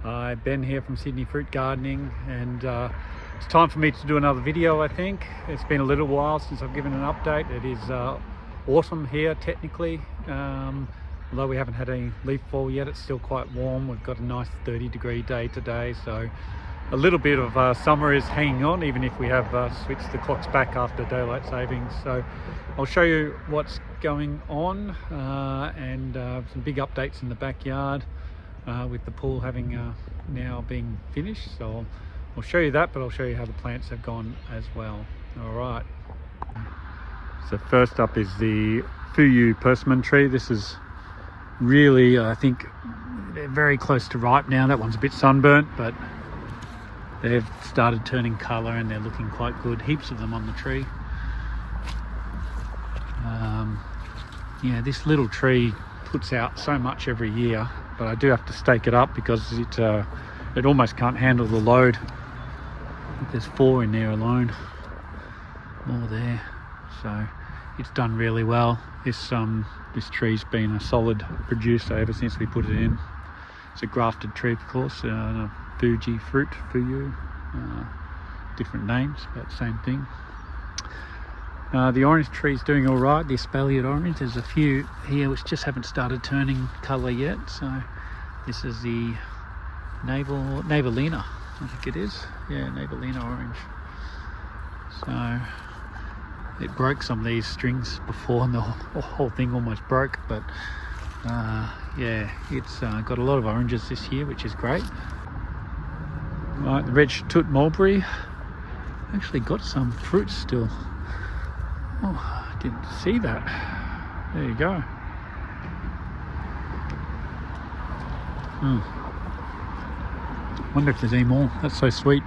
Ben here from Sydney Fruit Gardening, and it's time for me to do another video. I think it's been a little while since I've given an update. It is autumn here technically, although we haven't had any leaf fall yet. It's still quite warm. We've got a nice 30-degree day today, so a little bit of summer is hanging on, even if we have switched the clocks back after daylight savings. So I'll show you what's going on and some big updates in the backyard with the pool having now been finished. So I'll show you that, but I'll show you how the plants have gone as well. All right. So first up is the Fuyu persimmon tree. This is really, I think, they're very close to ripe now. That one's a bit sunburnt, but they've started turning colour and they're looking quite good. Heaps of them on the tree. Yeah, this little tree puts out so much every year, but I do have to stake it up because it almost can't handle the load. I think there's 4 in there alone, more there. So it's done really well. This tree's been a solid producer ever since we put it in. It's a grafted tree, of course. Fuji fruit, Fuyu, different names, but same thing. The orange tree's doing all right, the espaliered orange. There's a few here which just haven't started turning colour yet. So this is the Navelina, I think it is. Yeah, Navelina orange. So it broke some of these strings before and the whole thing almost broke, but yeah, it's got a lot of oranges this year, which is great. Right, the red Tut mulberry actually got some fruit still. Oh, I didn't see that. There you go. Wonder if there's any more. That's so sweet.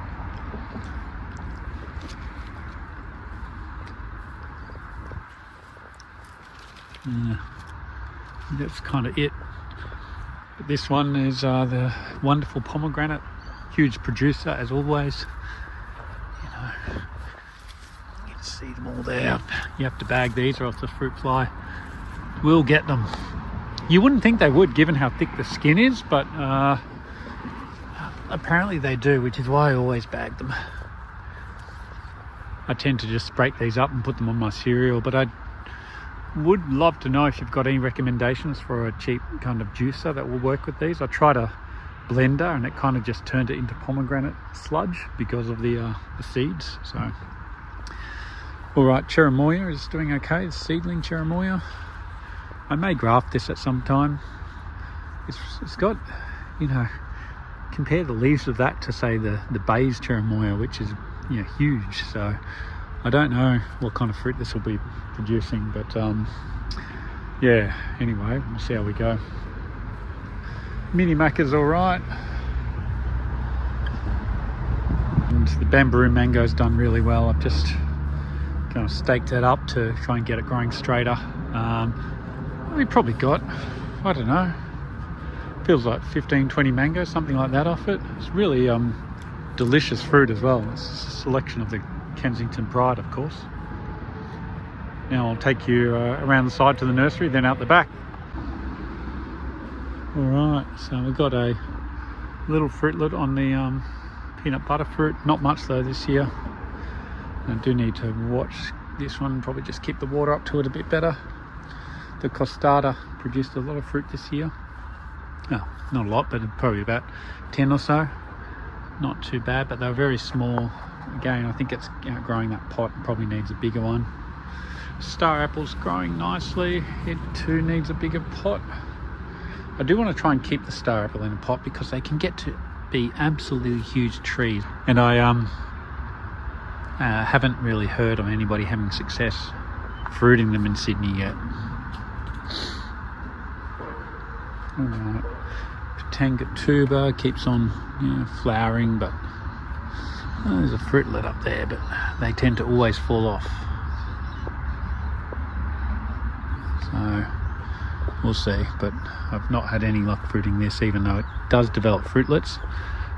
That's kind of it. But this one is the wonderful pomegranate. Huge producer as always. You know, you can see them all there. You have to bag these or else the fruit fly will get them. You wouldn't think they would, given how thick the skin is, but apparently they do, which is why I always bag them. I tend to just break these up and put them on my cereal, but I would love to know if you've got any recommendations for a cheap kind of juicer that will work with these. I tried a blender and it kind of just turned it into pomegranate sludge because of the seeds. So all right, cherimoya is doing okay. It's seedling cherimoya. I may graft this at some time. It's got, you know, compare the leaves of that to say the Bayes cherimoya, which is, you know, huge. So I don't know what kind of fruit this will be producing, but yeah, anyway, we'll see how we go. Mini Macca's all right, and the Bambaroo mango's done really well. I've just kind of staked that up to try and get it growing straighter. We probably got, I don't know, feels like 15-20 mangoes, something like that off it. It's really delicious fruit as well. It's a selection of the Kensington Pride, of course. Now I'll take you around the side to the nursery, then out the back. Alright, so we've got a little fruitlet on the peanut butter fruit. Not much though this year. I do need to watch this one, probably just keep the water up to it a bit better. The Costata produced a lot of fruit this year. Oh, not a lot, but probably about 10 or so. Not too bad, but they were very small. Again, I think it's outgrowing that pot, probably needs a bigger one. Star apple's growing nicely. It too needs a bigger pot. I do want to try and keep the star apple in a pot because they can get to be absolutely huge trees. And I haven't really heard of anybody having success fruiting them in Sydney yet. Alright, Patanga tuber keeps on, you know, flowering, but there's a fruitlet up there, but they tend to always fall off. So we'll see, but I've not had any luck fruiting this, even though it does develop fruitlets.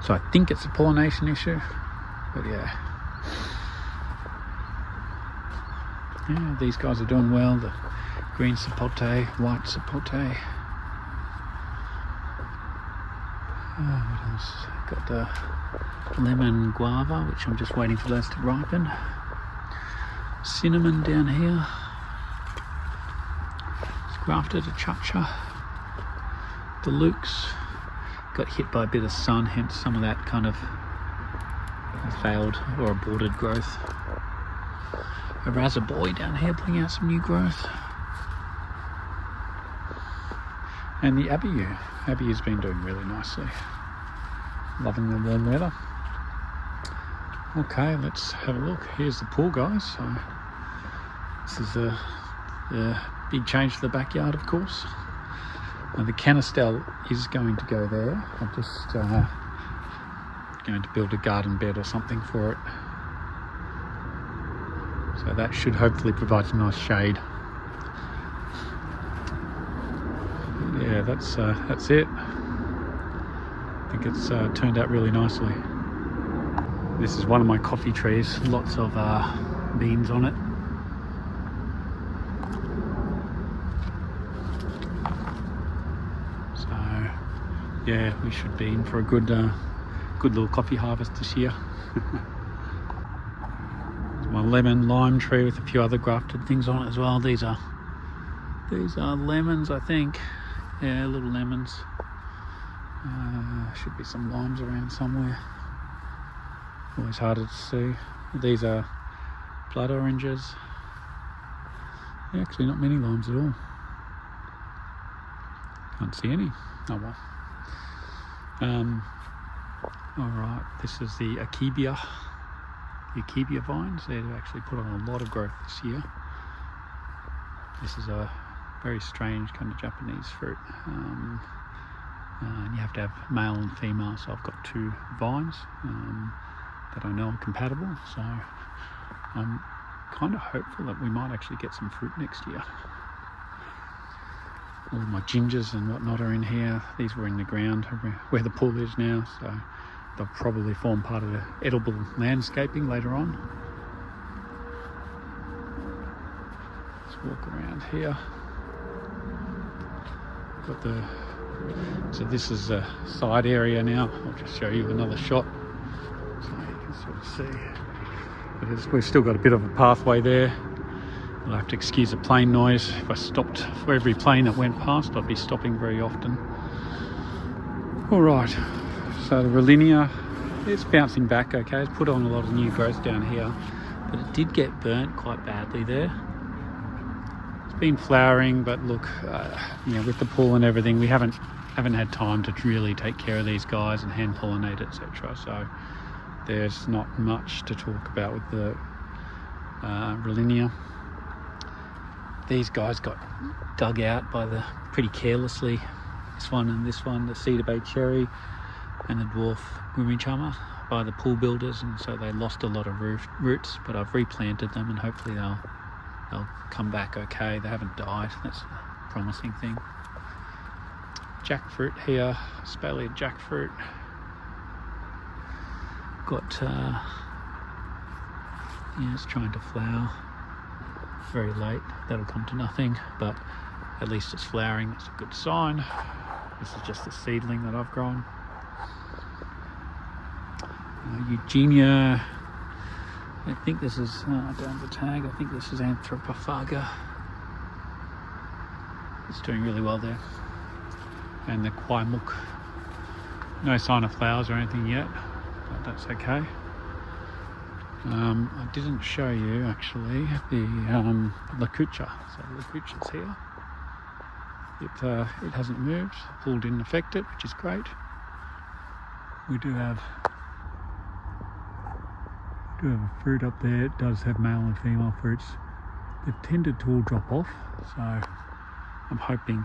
So I think it's a pollination issue, but yeah. Yeah, these guys are doing well. The green sapote, white sapote. What else? Got the lemon guava, which I'm just waiting for those to ripen. Cinnamon down here. It's grafted a chacha. The Lukes got hit by a bit of sun, hence some of that kind of failed or aborted growth. A Razaboy down here putting out some new growth. And the Abiyu. Abiyu's been doing really nicely. Loving the warm weather. Okay, let's have a look. Here's the pool, guys. So this is the big change to the backyard, of course. The canistel is going to go there. I'm just going to build a garden bed or something for it. So that should hopefully provide some nice shade. Yeah, that's it. I think it's turned out really nicely. This is one of my coffee trees. Lots of beans on it. Yeah, we should be in for a good little coffee harvest this year. There's my lemon lime tree with a few other grafted things on it as well. These are lemons, I think. Yeah, little lemons. Should be some limes around somewhere. Always harder to see. These are blood oranges. Yeah, actually not many limes at all. Can't see any. Oh well. Alright, this is the Akebia vines. They've actually put on a lot of growth this year. This is a very strange kind of Japanese fruit. And you have to have male and female, so I've got two vines that I know are compatible, so I'm kind of hopeful that we might actually get some fruit next year. All my gingers and whatnot are in here. These were in the ground where the pool is now, so they'll probably form part of the edible landscaping later on. Let's walk around here. So this is a side area now. I'll just show you another shot so you can sort of see. But we've still got a bit of a pathway there. I'll have to excuse the plane noise. If I stopped for every plane that went past, I'd be stopping very often. Alright, so the Rollinia, it's bouncing back okay. It's put on a lot of new growth down here, but it did get burnt quite badly there. It's been flowering, but look, with the pool and everything, we haven't had time to really take care of these guys and hand pollinate, etc. So there's not much to talk about with the Rollinia. These guys got dug out pretty carelessly. This one and this one, the Cedar Bay Cherry and the Dwarf Gumichama, by the pool builders, and so they lost a lot of roots, but I've replanted them and hopefully they'll come back okay. They haven't died, that's a promising thing. Jackfruit here, Spalia jackfruit. Got, it's trying to flower. Very late, that'll come to nothing, but at least it's flowering. That's a good sign. This is just a seedling that I've grown. Eugenia, I think this is, I don't have the tag, I think this is Anthropophaga. It's doing really well there. And the Kwaimuk, no sign of flowers or anything yet, but that's okay. I didn't show you actually the Lakucha. So Lakucha's here. It hasn't moved. Pool didn't affect it, which is great. We do have a fruit up there. It does have male and female fruits. They've tended to all drop off, so I'm hoping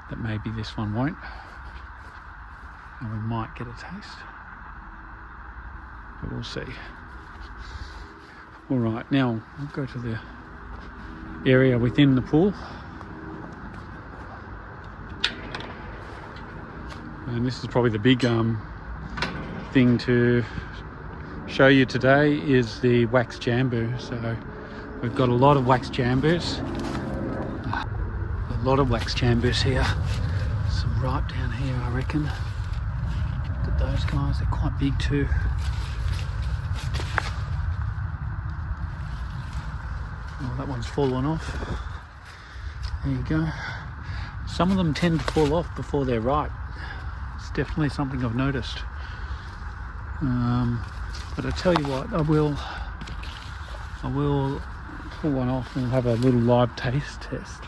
that maybe this one won't, and we might get a taste. But we'll see. Alright, now we'll go to the area within the pool. And this is probably the big thing to show you today is the wax jambu. So we've got a lot of wax jambus. A lot of wax jambus here. Some ripe down here, I reckon. Look at those guys, they're quite big too. Oh, that one's fallen off. There you go. Some of them tend to fall off before they're ripe. It's definitely something I've noticed. But I tell you what, I will pull one off and have a little live taste test.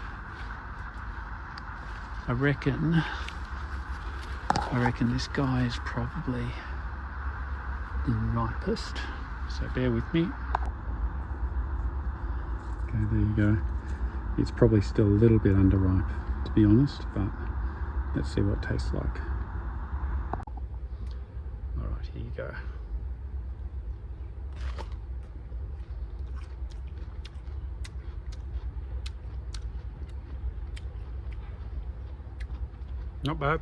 I reckon this guy is probably the ripest. So bear with me. Okay, there you go. It's probably still a little bit underripe, to be honest, but let's see what it tastes like. All right, here you go. Not bad.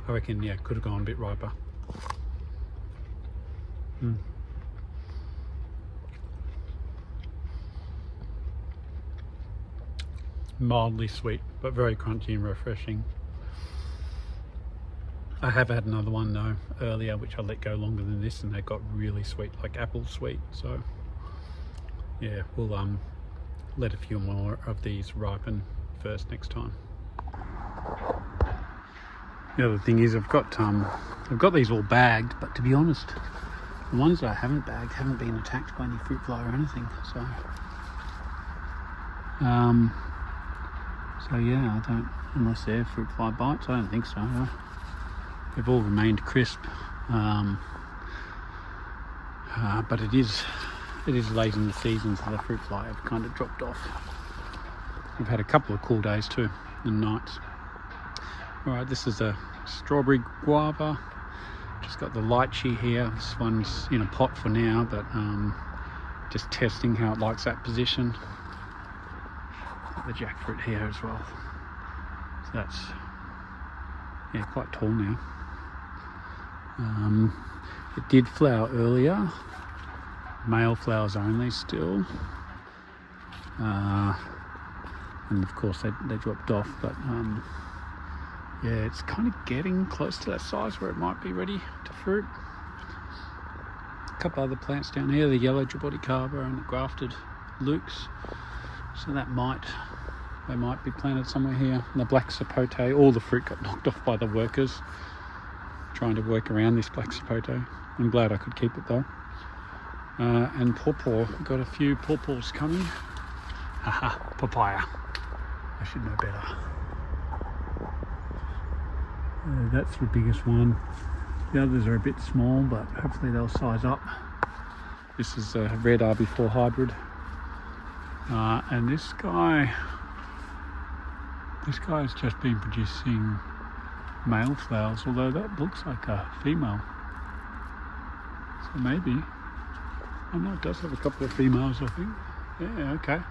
I reckon, yeah, could have gone a bit riper. Mildly sweet, but very crunchy and refreshing. I have had another one though earlier, which I let go longer than this, and they got really sweet, like apple sweet. So yeah, we'll let a few more of these ripen first next time. The other thing is I've got these all bagged, but to be honest, the ones that I haven't bagged haven't been attacked by any fruit fly or anything. So yeah, I don't, unless they're fruit fly bites, I don't think so. They've all remained crisp. But it is late in the season, so the fruit fly have kind of dropped off. We've had a couple of cool days too, and nights. Alright, this is a strawberry guava. Just got the lychee here. This one's in a pot for now, but just testing how it likes that position. Got the jackfruit here as well. So that's, yeah, quite tall now. It did flower earlier. Male flowers only still. And of course they dropped off, but yeah, it's kind of getting close to that size where it might be ready to fruit. A couple other plants down here, the yellow jaboticaba and the grafted lukes. So they might be planted somewhere here. And the black sapote, all the fruit got knocked off by the workers trying to work around this black sapote. I'm glad I could keep it though. And pawpaw, got a few pawpaws coming. Haha, papaya. I should know better. That's the biggest one. The others are a bit small, but hopefully they'll size up. This is a red RB4 hybrid. And this guy's just been producing male flowers, although that looks like a female. So maybe, oh no, it does have a couple of females, I think. Yeah, okay.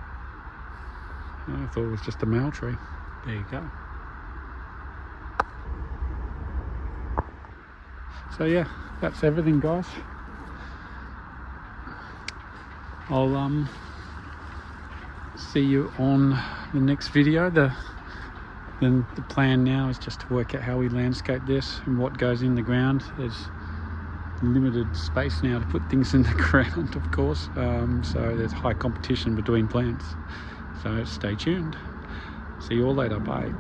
I thought it was just a male tree. There you go. So yeah, that's everything, guys. I'll see you on the next video. The plan now is just to work out how we landscape this and what goes in the ground. There's limited space now to put things in the ground, of course, so there's high competition between plants. So stay tuned. See you all later. Bye.